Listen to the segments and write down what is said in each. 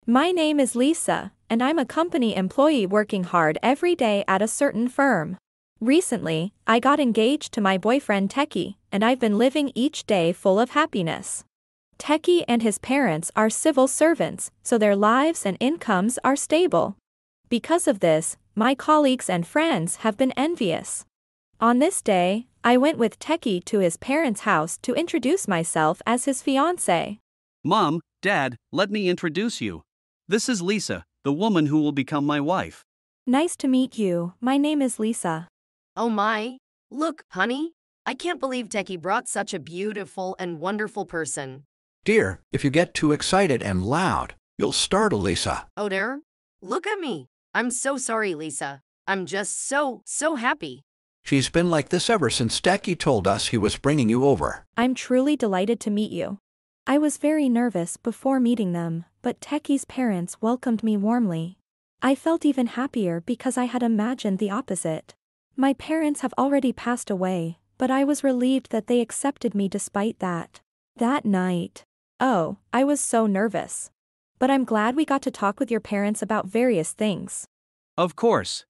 My name is Lisa, and I'm a company employee working hard every day at a certain firm. Recently, I got engaged to my boyfriend Techie, and I've been living each day full of happiness. Techie and his parents are civil servants, so their lives and incomes are stable. Because of this, my colleagues and friends have been envious. On this day, I went with Techie to his parents' house to introduce myself as his fiancé. Mom, Dad, let me introduce you. This is Lisa, the woman who will become my wife. Nice to meet you, my name is Lisa. Oh my. Look, honey. I can't believe Techie brought such a beautiful and wonderful person. Dear, if you get too excited and loud, you'll startle Lisa. Oh dear. Look at me. I'm so sorry, Lisa. I'm just so happy. She's been like this ever since Decky told us he was bringing you over. I'm truly delighted to meet you. I was very nervous before meeting them, but Techie's parents welcomed me warmly. I felt even happier because I had imagined the opposite. My parents have already passed away, but I was relieved that they accepted me despite that. That night. Oh, I was so nervous. But I'm glad we got to talk with your parents about various things. Of course.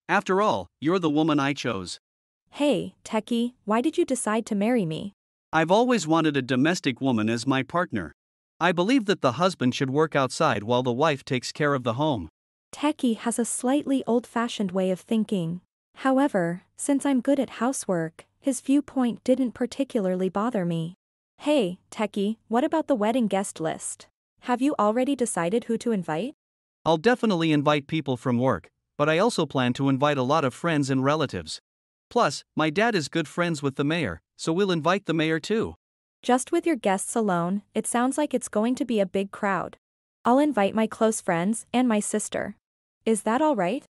After all, you're the woman I chose. Hey, Techie, why did you decide to marry me? I've always wanted a domestic woman as my partner. I believe that the husband should work outside while the wife takes care of the home. Techie has a slightly old-fashioned way of thinking. However, since I'm good at housework, his viewpoint didn't particularly bother me. Hey, Techie, what about the wedding guest list? Have you already decided who to invite? I'll definitely invite people from work, but I also plan to invite a lot of friends and relatives. Plus, my dad is good friends with the mayor, so we'll invite the mayor too. Just with your guests alone, it sounds like it's going to be a big crowd. I'll invite my close friends and my sister. Is that all right?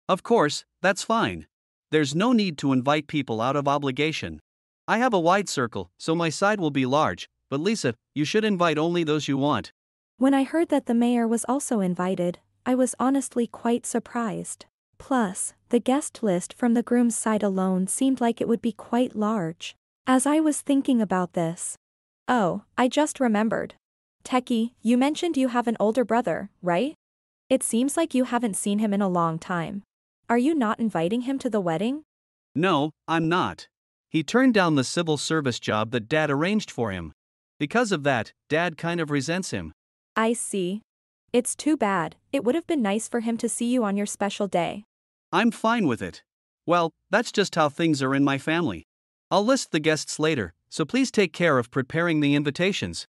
Of course, that's fine. There's no need to invite people out of obligation. I have a wide circle, so my side will be large, but Lisa, you should invite only those you want. When I heard that the mayor was also invited, I was honestly quite surprised. Plus, the guest list from the groom's side alone seemed like it would be quite large. As I was thinking about this. Oh, I just remembered. Techie, you mentioned you have an older brother, right? It seems like you haven't seen him in a long time. Are you not inviting him to the wedding? No, I'm not. He turned down the civil service job that Dad arranged for him. Because of that, Dad kind of resents him. I see. It's too bad. It would have been nice for him to see you on your special day. I'm fine with it. Well, that's just how things are in my family. I'll list the guests later, so please take care of preparing the invitations.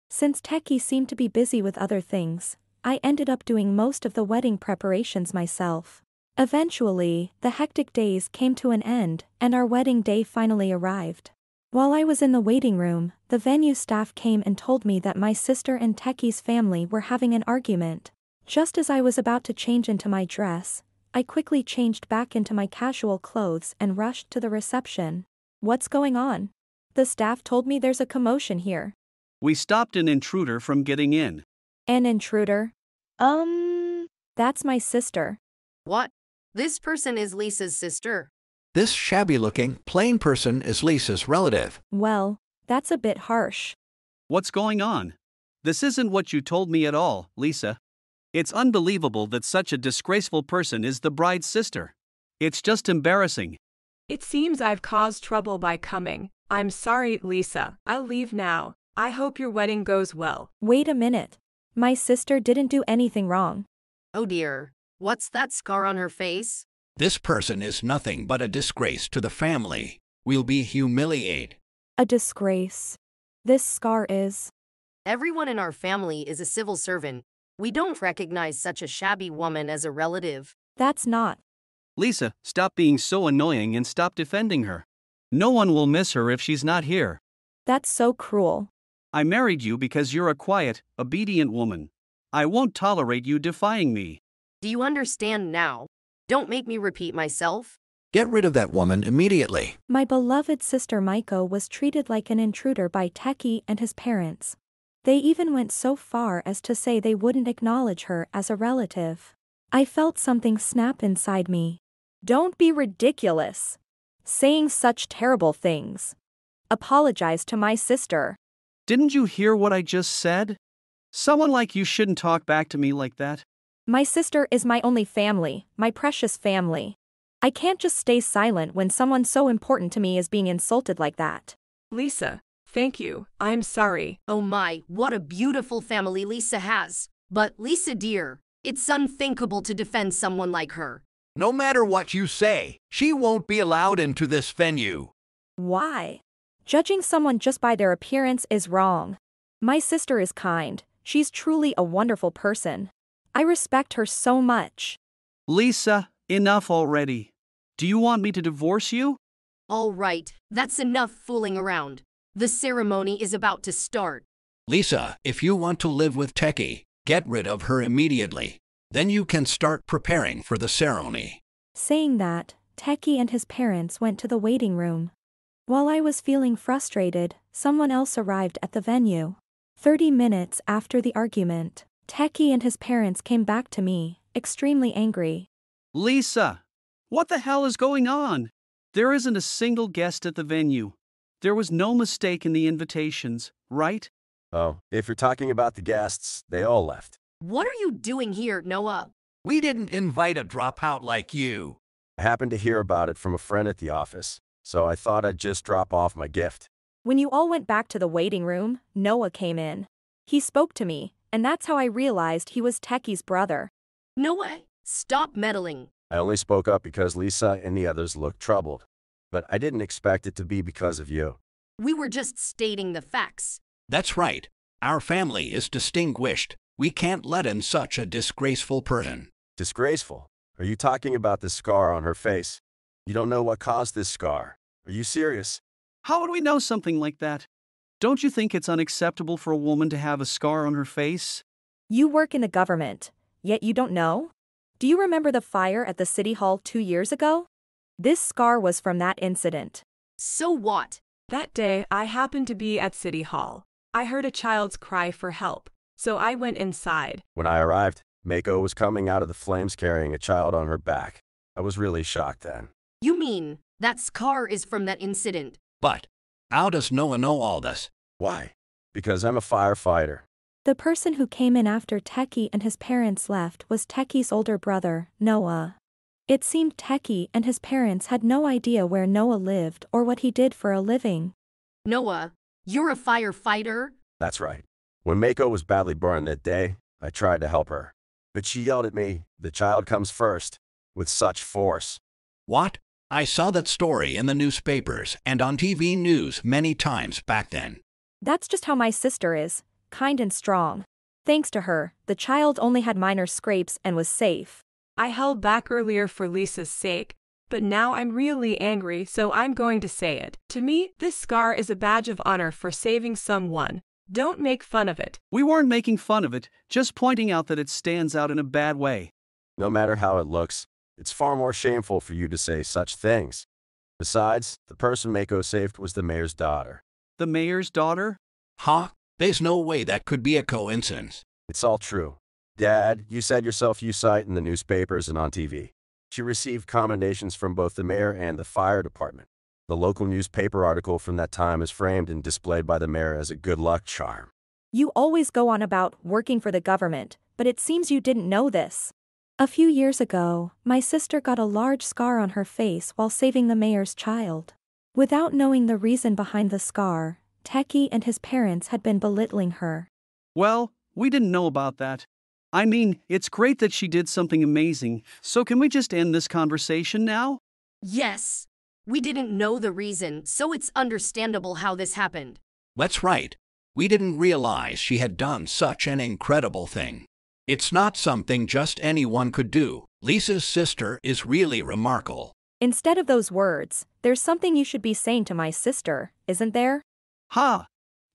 Since Techie seemed to be busy with other things, I ended up doing most of the wedding preparations myself. Eventually, the hectic days came to an end, and our wedding day finally arrived. While I was in the waiting room, the venue staff came and told me that my sister and Techie's family were having an argument. Just as I was about to change into my dress, I quickly changed back into my casual clothes and rushed to the reception. What's going on? The staff told me there's a commotion here. We stopped an intruder from getting in. An intruder? That's my sister. What? This person is Lisa's sister. This shabby-looking, plain person is Lisa's relative. Well, that's a bit harsh. What's going on? This isn't what you told me at all, Lisa. It's unbelievable that such a disgraceful person is the bride's sister. It's just embarrassing. It seems I've caused trouble by coming. I'm sorry, Lisa. I'll leave now. I hope your wedding goes well. Wait a minute. My sister didn't do anything wrong. Oh dear. What's that scar on her face? This person is nothing but a disgrace to the family. We'll be humiliated. A disgrace. This scar is. Everyone in our family is a civil servant. We don't recognize such a shabby woman as a relative. That's not. Lisa, stop being so annoying and stop defending her. No one will miss her if she's not here. That's so cruel. I married you because you're a quiet, obedient woman. I won't tolerate you defying me. Do you understand now? Don't make me repeat myself. Get rid of that woman immediately. My beloved sister Maiko was treated like an intruder by Techie and his parents. They even went so far as to say they wouldn't acknowledge her as a relative. I felt something snap inside me. Don't be ridiculous. Saying such terrible things. Apologize to my sister. Didn't you hear what I just said? Someone like you shouldn't talk back to me like that. My sister is my only family, my precious family. I can't just stay silent when someone so important to me is being insulted like that. Lisa, thank you. I'm sorry. Oh my, what a beautiful family Lisa has. But Lisa dear, it's unthinkable to defend someone like her. No matter what you say, she won't be allowed into this venue. Why? Judging someone just by their appearance is wrong. My sister is kind. She's truly a wonderful person. I respect her so much. Lisa, enough already. Do you want me to divorce you? All right, that's enough fooling around. The ceremony is about to start. Lisa, if you want to live with Techie, get rid of her immediately. Then you can start preparing for the ceremony. Saying that, Techie and his parents went to the waiting room. While I was feeling frustrated, someone else arrived at the venue. 30 minutes after the argument, Techie and his parents came back to me, extremely angry. Lisa, what the hell is going on? There isn't a single guest at the venue. There was no mistake in the invitations, right? Oh, if you're talking about the guests, they all left. What are you doing here, Noah? We didn't invite a dropout like you. I happened to hear about it from a friend at the office, so I thought I'd just drop off my gift. When you all went back to the waiting room, Noah came in. He spoke to me, and that's how I realized he was Techie's brother. Noah, stop meddling. I only spoke up because Lisa and the others looked troubled. But I didn't expect it to be because of you. We were just stating the facts. That's right. Our family is distinguished. We can't let in such a disgraceful person. Disgraceful? Are you talking about the scar on her face? You don't know what caused this scar. Are you serious? How would we know something like that? Don't you think it's unacceptable for a woman to have a scar on her face? You work in the government, yet you don't know? Do you remember the fire at the city hall 2 years ago? This scar was from that incident. So what? That day, I happened to be at City Hall. I heard a child's cry for help, so I went inside. When I arrived, Mako was coming out of the flames carrying a child on her back. I was really shocked then. You mean that scar is from that incident? But how does Noah know all this? Why? Because I'm a firefighter. The person who came in after Techie and his parents left was Techie's older brother, Noah. It seemed Techie and his parents had no idea where Noah lived or what he did for a living. Noah, you're a firefighter? That's right. When Mako was badly burned that day, I tried to help her. But she yelled at me, "The child comes first," with such force. What? I saw that story in the newspapers and on TV news many times back then. That's just how my sister is, kind and strong. Thanks to her, the child only had minor scrapes and was safe. I held back earlier for Lisa's sake, but now I'm really angry, so I'm going to say it. To me, this scar is a badge of honor for saving someone. Don't make fun of it. We weren't making fun of it, just pointing out that it stands out in a bad way. No matter how it looks, it's far more shameful for you to say such things. Besides, the person Mako saved was the mayor's daughter. The mayor's daughter? Huh? There's no way that could be a coincidence. It's all true. Dad, you said yourself you saw it in the newspapers and on TV. She received commendations from both the mayor and the fire department. The local newspaper article from that time is framed and displayed by the mayor as a good luck charm. You always go on about working for the government, but it seems you didn't know this. A few years ago, my sister got a large scar on her face while saving the mayor's child. Without knowing the reason behind the scar, Techie and his parents had been belittling her. Well, we didn't know about that. I mean, it's great that she did something amazing, so can we just end this conversation now? Yes. We didn't know the reason, so it's understandable how this happened. That's right. We didn't realize she had done such an incredible thing. It's not something just anyone could do. Lisa's sister is really remarkable. Instead of those words, there's something you should be saying to my sister, isn't there? Ha!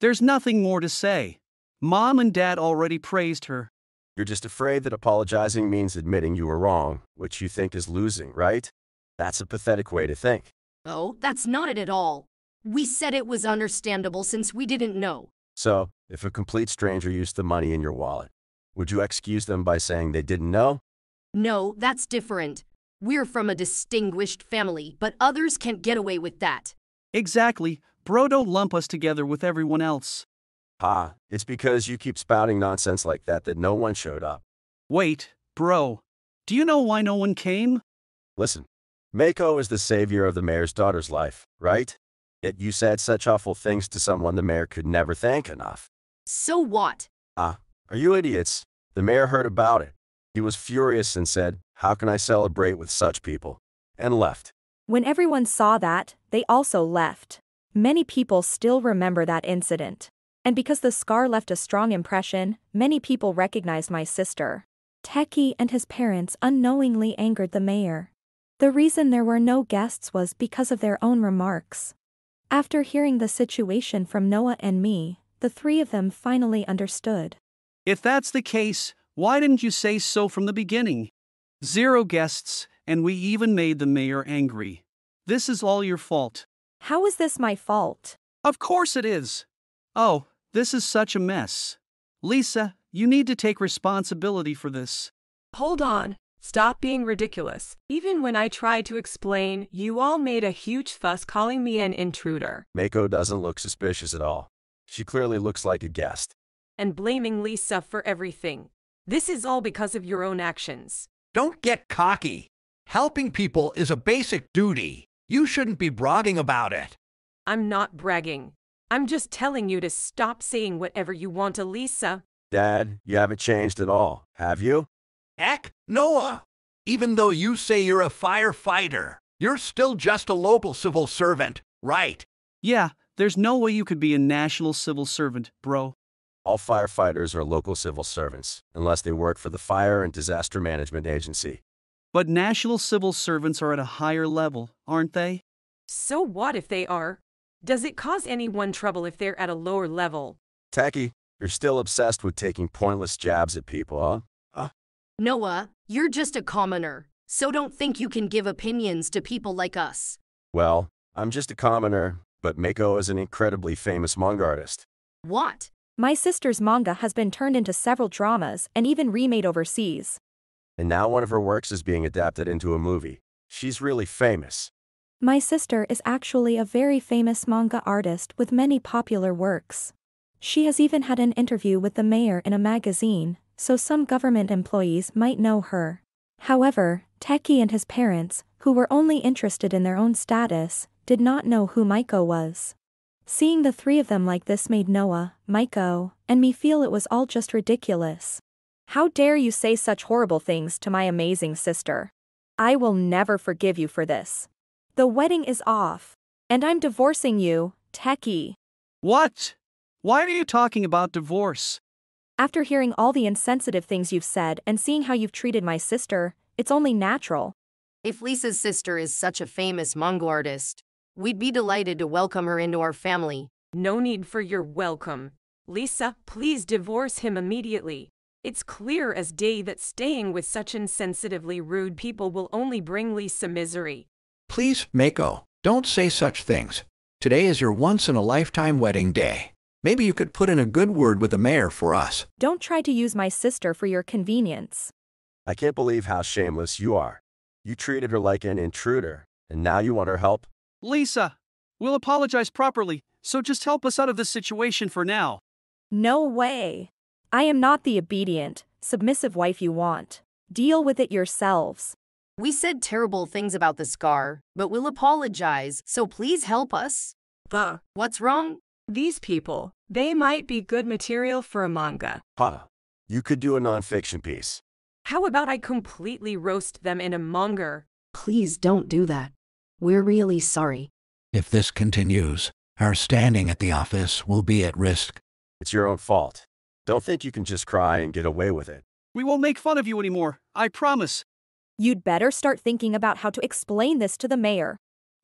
There's nothing more to say. Mom and Dad already praised her. You're just afraid that apologizing means admitting you were wrong, which you think is losing, right? That's a pathetic way to think. Oh, that's not it at all. We said it was understandable since we didn't know. So, if a complete stranger used the money in your wallet, would you excuse them by saying they didn't know? No, that's different. We're from a distinguished family, but others can't get away with that. Exactly, bro, don't lump us together with everyone else. Ha, it's because you keep spouting nonsense like that no one showed up. Wait, bro. Do you know why no one came? Listen, Mako is the savior of the mayor's daughter's life, right? Yet you said such awful things to someone the mayor could never thank enough. So what? Are you idiots? The mayor heard about it. He was furious and said, "How can I celebrate with such people?" and left. When everyone saw that, they also left. Many people still remember that incident. And because the scar left a strong impression, many people recognized my sister. Techie and his parents unknowingly angered the mayor. The reason there were no guests was because of their own remarks. After hearing the situation from Noah and me, the three of them finally understood. If that's the case, why didn't you say so from the beginning? 0 guests, and we even made the mayor angry. This is all your fault. How is this my fault? Of course it is. Oh, this is such a mess. Lisa, you need to take responsibility for this. Hold on. Stop being ridiculous. Even when I tried to explain, you all made a huge fuss calling me an intruder. Mako doesn't look suspicious at all. She clearly looks like a guest. And blaming Lisa for everything. This is all because of your own actions. Don't get cocky. Helping people is a basic duty. You shouldn't be bragging about it. I'm not bragging. I'm just telling you to stop saying whatever you want to Lisa. Dad, you haven't changed at all, have you? Heck, Noah. Even though you say you're a firefighter, you're still just a local civil servant, right? Yeah, there's no way you could be a national civil servant, bro. All firefighters are local civil servants, unless they work for the Fire and Disaster Management Agency. But national civil servants are at a higher level, aren't they? So what if they are? Does it cause anyone trouble if they're at a lower level? Tacky, you're still obsessed with taking pointless jabs at people, huh? Noah, you're just a commoner, so don't think you can give opinions to people like us. Well, I'm just a commoner, but Mako is an incredibly famous manga artist. What? My sister's manga has been turned into several dramas and even remade overseas. And now one of her works is being adapted into a movie. She's really famous. My sister is actually a very famous manga artist with many popular works. She has even had an interview with the mayor in a magazine, so some government employees might know her. However, Techie and his parents, who were only interested in their own status, did not know who Miko was. Seeing the three of them like this made Noah, Miko, and me feel it was all just ridiculous. How dare you say such horrible things to my amazing sister? I will never forgive you for this. The wedding is off. And I'm divorcing you, Techie. What? Why are you talking about divorce? After hearing all the insensitive things you've said and seeing how you've treated my sister, it's only natural. If Lisa's sister is such a famous manga artist, we'd be delighted to welcome her into our family. No need for your welcome. Lisa, please divorce him immediately. It's clear as day that staying with such insensitively rude people will only bring Lisa misery. Please, Mako, don't say such things. Today is your once-in-a-lifetime wedding day. Maybe you could put in a good word with the mayor for us. Don't try to use my sister for your convenience. I can't believe how shameless you are. You treated her like an intruder, and now you want her help? Lisa, we'll apologize properly, so just help us out of this situation for now. No way. I am not the obedient, submissive wife you want. Deal with it yourselves. We said terrible things about the scar, but we'll apologize, so please help us. What's wrong? These people, they might be good material for a manga. Huh. You could do a nonfiction piece. How about I completely roast them in a manga? Please don't do that. We're really sorry. If this continues, our standing at the office will be at risk. It's your own fault. Don't think you can just cry and get away with it. We won't make fun of you anymore, I promise. You'd better start thinking about how to explain this to the mayor.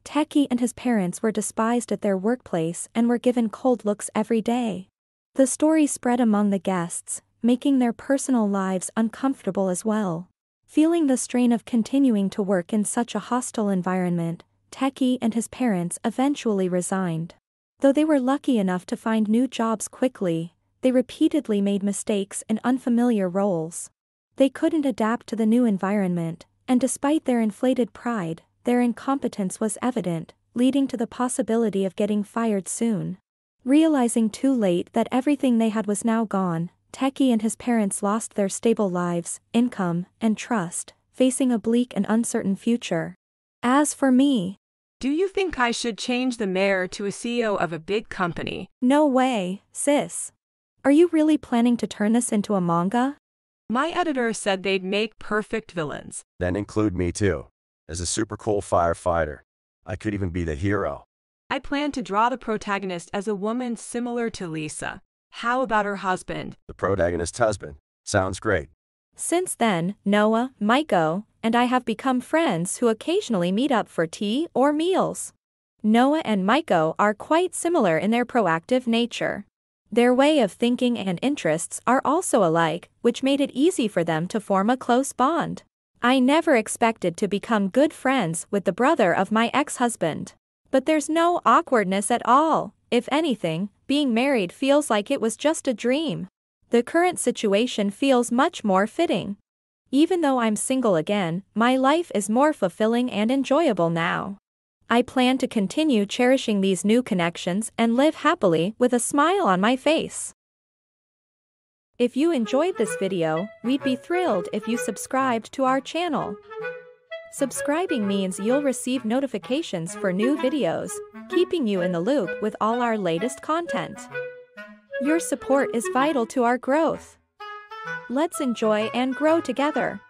Techie and his parents were despised at their workplace and were given cold looks every day. The story spread among the guests, making their personal lives uncomfortable as well. Feeling the strain of continuing to work in such a hostile environment, Techie and his parents eventually resigned. Though they were lucky enough to find new jobs quickly, they repeatedly made mistakes in unfamiliar roles. They couldn't adapt to the new environment, and despite their inflated pride, their incompetence was evident, leading to the possibility of getting fired soon. Realizing too late that everything they had was now gone, Techie and his parents lost their stable lives, income, and trust, facing a bleak and uncertain future. As for me, Do you think I should change the mayor to a CEO of a big company? no way, sis. Are you really planning to turn this into a manga? My editor said they'd make perfect villains. Then include me too. As a super cool firefighter. I could even be the hero. I plan to draw the protagonist as a woman similar to Lisa. How about her husband? The protagonist's husband. Sounds great. Since then, Noah, Maiko, and I have become friends who occasionally meet up for tea or meals. Noah and Maiko are quite similar in their proactive nature. Their way of thinking and interests are also alike, which made it easy for them to form a close bond. I never expected to become good friends with the brother of my ex-husband. But there's no awkwardness at all. If anything, being married feels like it was just a dream. The current situation feels much more fitting. Even though I'm single again, my life is more fulfilling and enjoyable now. I plan to continue cherishing these new connections and live happily with a smile on my face. If you enjoyed this video, we'd be thrilled if you subscribed to our channel. Subscribing means you'll receive notifications for new videos, keeping you in the loop with all our latest content. Your support is vital to our growth. Let's enjoy and grow together.